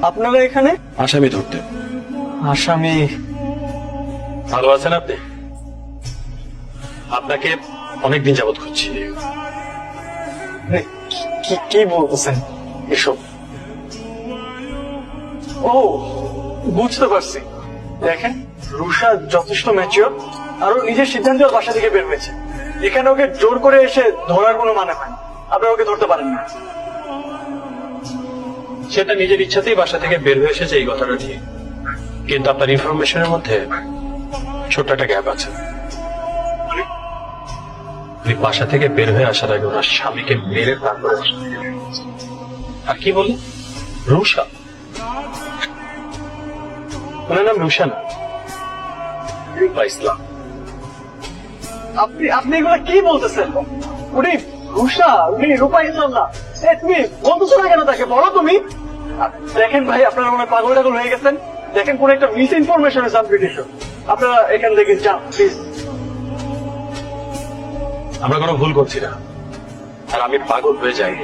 আপনারা এখানে? আসামি ধরতে। আসামি? ভালো আছেন আপনি? আপনাকে অনেকদিন যাবত খুঁজছি। কি বলতেছেন এসব? ও, বুঝতে পারছি। দেখেন, রুষা যথেষ্ট ম্যাচিওর, আর নিজের সিদ্ধান্তে ওর বাসা থেকে বের হয়েছে। এখানে ওকে জোর করে এসে ধরার কোনো মানে হয় না। আপনারা ওকে ধরতে পারেন না। সেটা নিজের ইচ্ছাতেই বাসা থেকে বের হয়ে এসেছে, এই কথাটা ঠিক। কিন্তু আপনার ইনফরমেশনের মধ্যে ছোট্ট একটা গ্যাপ আছে। উনি বাসা থেকে বের হয়ে আসার আগে ওনার স্বামীকে মেরে তারপরে আর কি বললেন? রুষা? ওনার নাম রুষা না, রূপা ইসলাম। আপনি এগুলো কি বলতেছেন? উনি রুষা, উনি রূপা ইসলাম না। তুমি বলতেছো না কেন তাকে? বলো তুমি। দেখেন ভাই, আপনারা মনে পাগল টাগল হয়ে গেছেন। দেখেন, কোন একটা মিস ইনফরমেশন আছে আপনারা এখান থেকে যান প্লিজ। আমরা কোনো ভুল করছি না, আর আমি পাগল হয়ে যাই।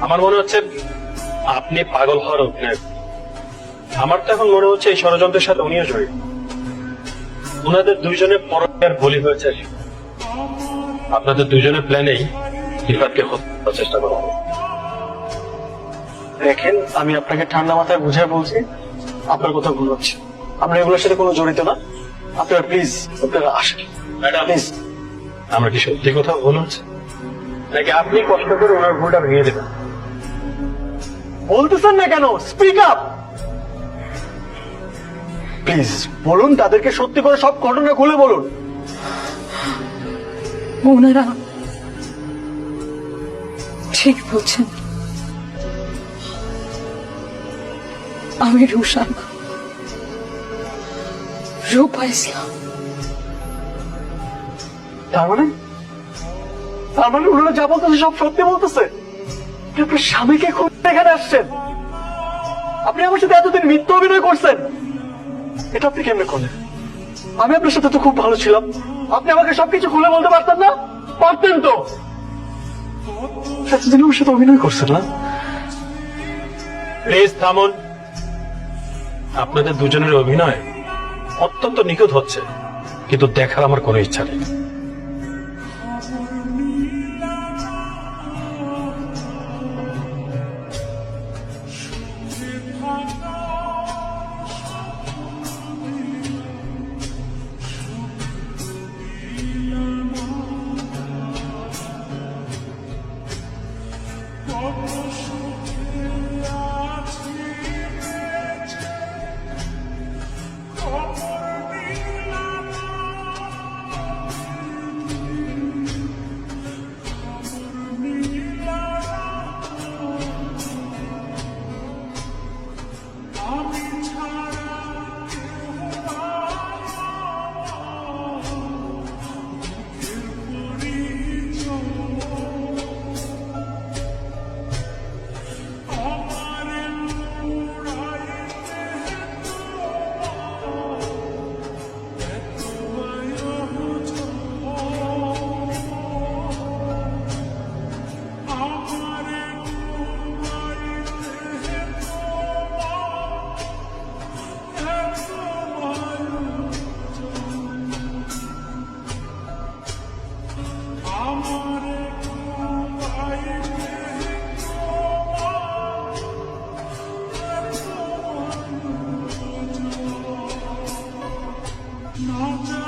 আমার মনে হচ্ছে আপনি পাগল হওয়ার অভিনয়। আমার তো এখন মনে হচ্ছে এই ষড়যন্ত্রের সাথে উনিও জড়িত। ওনাদের দুইজনের পরকের বলি হয়েছে। আপনাদের দুইজনের প্ল্যানেই রিফাতকে হত্যার চেষ্টা করা হবে। দেখেন, আমি আপনাকে ঠান্ডা মাথায় বুঝায় বলছি, আপনার কথা ভুল হচ্ছে। আমরা এগুলোর সাথে কোনো জড়িত না। আপনারা প্লিজ, আপনারা আসেন প্লিজ। আমরা কি সত্যি কথা ভুল হচ্ছে, নাকি আপনি কষ্ট করে ওনার ভুলটা ভেঙে দেবেন? বলতেছেন না কেন? Speak up please. বলুন, তাদেরকে সত্যি করে সব ঘটনা খুলে বলুন। ওনারা ঠিক বলছেন। আমি রুষা না, রূপা ইসলাম। তার মানে ওনারা যা বলতেছে সব সত্যি বলতেছে? আপনার স্বামীকে খুব এখানে আসছেন? আপনি আমার সাথে এতদিন মিথ্যা অভিনয় করছেন, এটা আপনি কেমনে করলেন? আমি আপনার সাথে তো খুব ভালো ছিলাম। আপনি আমাকে সবকিছু খুলে বলতে পারতেন না? পারতেন তো। এতদিন আমার সাথে অভিনয় করছেন না? প্লিজ থামুন। আপনাদের দুজনের অভিনয় অত্যন্ত নিখুঁত হচ্ছে, কিন্তু দেখার আমার কোনো ইচ্ছা নেই। Not